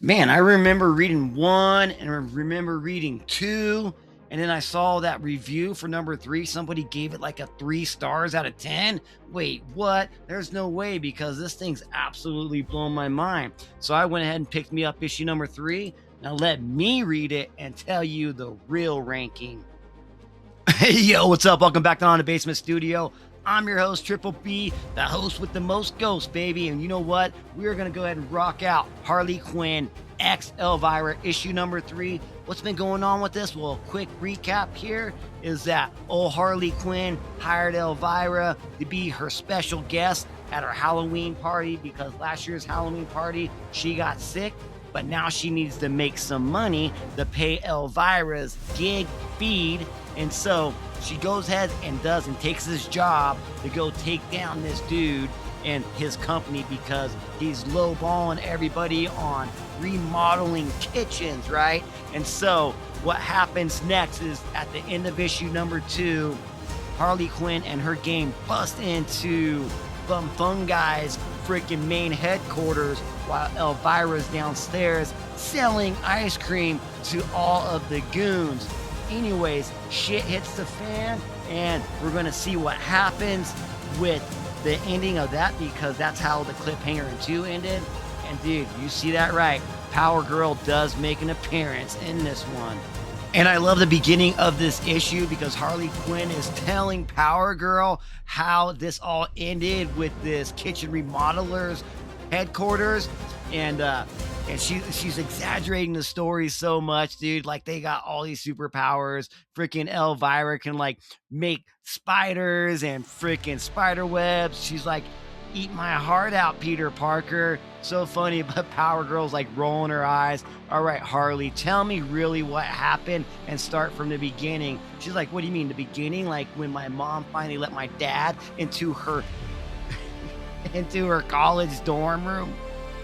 Man, I remember reading 1 and I remember reading 2. And then I saw that review for number 3. Somebody gave it like a 3 stars out of 10. Wait, what? There's no way, because this thing's absolutely blown my mind. So I went ahead and picked me up issue number 3. Now let me read it and tell you the real ranking. Hey, yo, what's up? Welcome back to On the Basement Studio. I'm your host, Triple B, the host with the most ghosts, baby. And you know what? We're going to go ahead and rock out Harley Quinn X Elvira issue number 3. What's been going on with this? Well, a quick recap here is that old Harley Quinn hired Elvira to be her special guest at her Halloween party, because last year's Halloween party, she got sick. But now she needs to make some money to pay Elvira's gig feed. And so she goes ahead and takes this job to go take down this dude and his company, because he's lowballing everybody on remodeling kitchens, right? And so what happens next is, at the end of issue number 2, Harley Quinn and her gang bust into Guy's freaking main headquarters, while Elvira's downstairs selling ice cream to all of the goons. Anyways, shit hits the fan, and we're going to see what happens with the ending of that, because that's how the cliffhanger in 2 ended. And dude, you see that right. Power Girl does make an appearance in this one. And I love the beginning of this issue, because Harley Quinn is telling Power Girl how this all ended with this kitchen remodeler's headquarters. And she's exaggerating the story so much, dude. Like, they got all these superpowers. Freaking Elvira can like make spiders and freaking spider webs. She's like, eat my heart out, Peter Parker. So funny. But Power Girl's like rolling her eyes. All right, Harley, tell me really what happened and start from the beginning. She's like, what do you mean the beginning? Like when my mom finally let my dad into her college dorm room?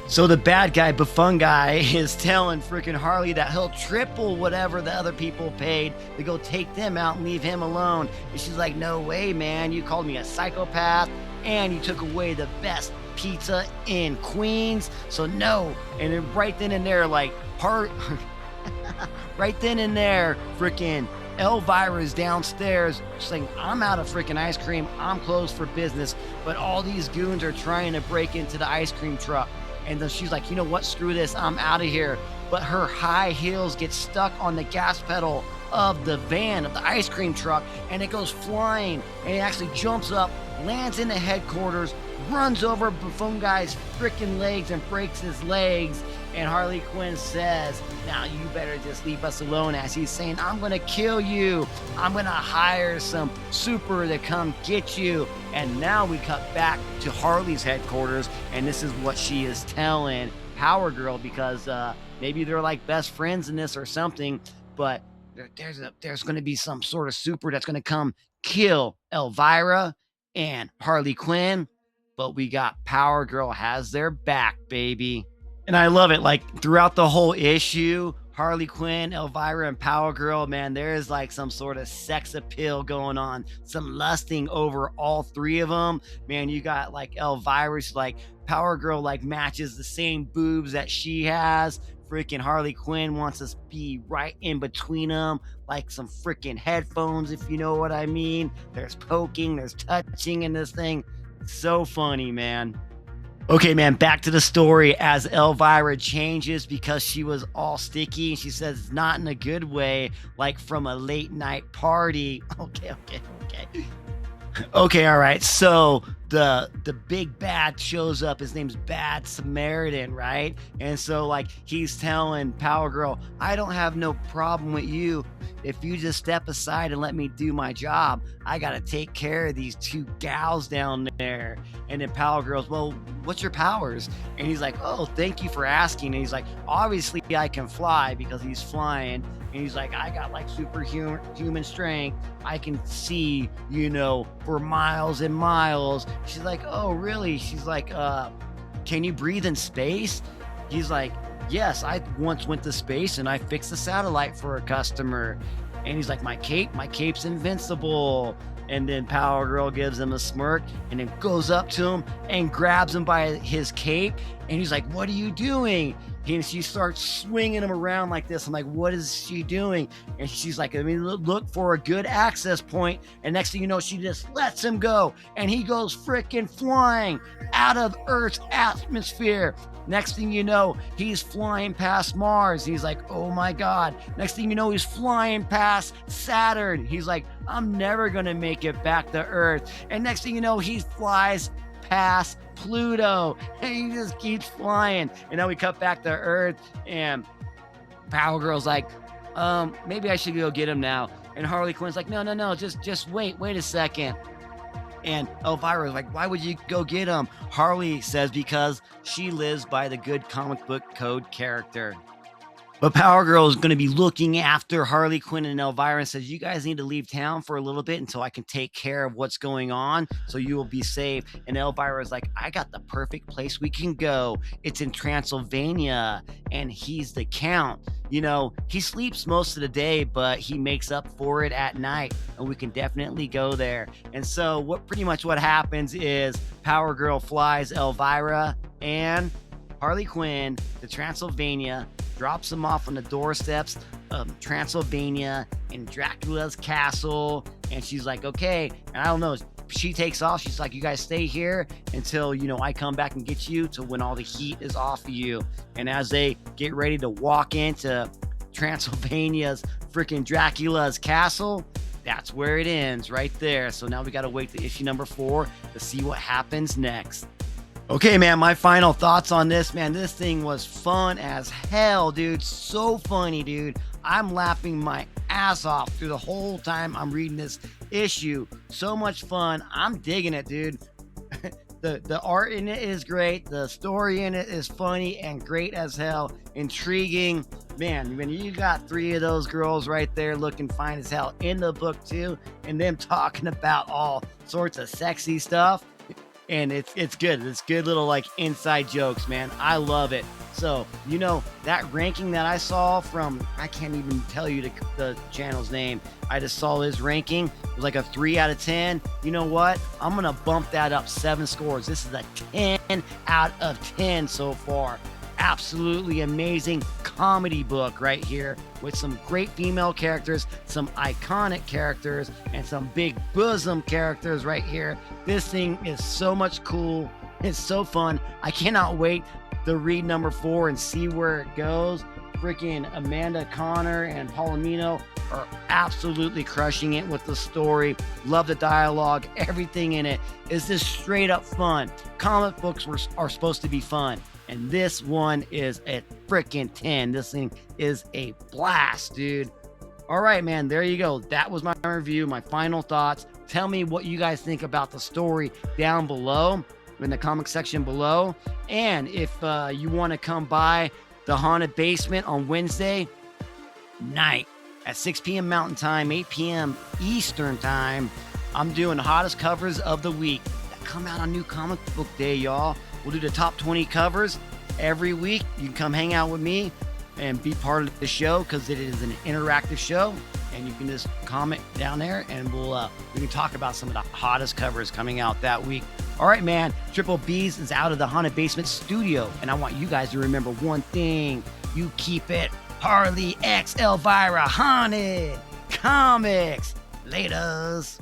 So the bad guy, Guy, is telling freaking Harley that he'll triple whatever the other people paid to go take them out and leave him alone. And she's like, no way, man. You called me a psychopath, and you took away the best pizza in Queens. So no. And then right then and there, freaking Elvira's downstairs saying, I'm out of freaking ice cream. I'm closed for business. But all these goons are trying to break into the ice cream truck. And then she's like, you know what? Screw this. I'm out of here. But her high heels get stuck on the gas pedal of the van, of the ice cream truck, and it goes flying. And it actually jumps up, lands in the headquarters, runs over Guy's freaking legs and breaks his legs. And Harley Quinn says, now you better just leave us alone, as he's saying, I'm going to kill you. I'm going to hire some super to come get you. And now we cut back to Harley's headquarters, and this is what she is telling Power Girl, because maybe they're like best friends in this or something, but there's going to be some sort of super that's going to come kill Elvira and Harley Quinn, but we got Power Girl has their back, baby. And I love it. Like, throughout the whole issue, Harley Quinn, Elvira, and Power Girl, man, there is like some sort of sex appeal going on, some lusting over all 3 of them. Man, you got like Elvira's like, Power Girl like matches the same boobs that she has. Freaking Harley Quinn wants to be right in between them, like some freaking headphones, if you know what I mean. There's poking, there's touching in this thing. So funny, man. Okay, man, back to the story as Elvira changes, because she was all sticky. She says not in a good way, like from a late night party. Okay. Okay, all right. So the big bad shows up. His name's Bad Samaritan, right? And so like he's telling Power Girl, I don't have no problem with you if you just step aside and let me do my job. I gotta take care of these 2 gals down there. And then Power Girl's, well, what's your powers? And he's like, oh, thank you for asking. And he's like, obviously I can fly, because he's flying. And he's like, I got like superhuman strength. I can see, for miles and miles. She's like, oh, really? She's like, can you breathe in space? He's like, yes, I once went to space and I fixed a satellite for a customer. And he's like, my cape's invincible. And then Power Girl gives him a smirk and then goes up to him and grabs him by his cape. And he's like, what are you doing? And she starts swinging him around like this. I'm like, what is she doing? And she's like, I mean, look for a good access point. And next thing you know, she just lets him go. And he goes freaking flying out of Earth's atmosphere. Next thing you know, he's flying past Mars. He's like, oh my God. Next thing you know, he's flying past Saturn. He's like, I'm never going to make it back to Earth. And next thing you know, he flies past Pluto, and he just keeps flying. And now we cut back to Earth, and Power Girl's like, maybe I should go get him now. And Harley Quinn's like, no, just wait a second. And Elvira's like, why would you go get him? Harley says because she lives by the good comic book code character. But Power Girl is going to be looking after Harley Quinn and Elvira and says, you guys need to leave town for a little bit until I can take care of what's going on so you will be safe. And Elvira is like, I got the perfect place we can go. It's in Transylvania, and he's the Count. You know, he sleeps most of the day, but he makes up for it at night, and we can definitely go there. And so pretty much what happens is Power Girl flies Elvira and Harley Quinn to Transylvania, drops them off on the doorsteps of Transylvania in Dracula's castle. And she's like, okay. And I don't know, she takes off. She's like, you guys stay here until, I come back and get you, to when all the heat is off of you. And as they get ready to walk into Transylvania's freaking Dracula's castle, that's where it ends right there. So now we got to wait to issue number 4 to see what happens next. Okay, man, my final thoughts on this, man. This thing was fun as hell, dude. So funny, dude. I'm laughing my ass off through the whole time I'm reading this issue. So much fun. I'm digging it, dude. The art in it is great. The story in it is funny and great as hell. Intriguing. Man, when you got 3 of those girls right there looking fine as hell in the book too, and them talking about all sorts of sexy stuff. And it's good. It's good little like inside jokes, man. I love it. So, that ranking that I saw from, I can't even tell you the channel's name. I just saw his ranking. It was like a 3 out of 10. You know what? I'm going to bump that up 7 scores. This is a 10 out of 10 so far. Absolutely amazing comedy book right here with some great female characters, some iconic characters, and some big bosom characters right here. This thing is so much cool. It's so fun. I cannot wait to read number 4 and see where it goes. Freaking Amanda Connor and Palomino are absolutely crushing it with the story. Love the dialogue. Everything in it is just straight up fun. Comic books are supposed to be fun. And this one is a freaking 10. This thing is a blast, dude. All right, man, there you go. That was my review, my final thoughts. Tell me what you guys think about the story down below in the comment section below. And if you want to come by the Haunted Basement on Wednesday night at 6 p.m. Mountain Time, 8 p.m. Eastern Time, I'm doing the hottest covers of the week that come out on New Comic Book Day, y'all. We'll do the top 20 covers every week. You can come hang out with me and be part of the show because it is an interactive show. And you can just comment down there and we can talk about some of the hottest covers coming out that week. All right, man. Triple B's is out of the Haunted Basement studio. And I want you guys to remember one thing. You keep it Harley x Elvira Haunted Comics. Laters.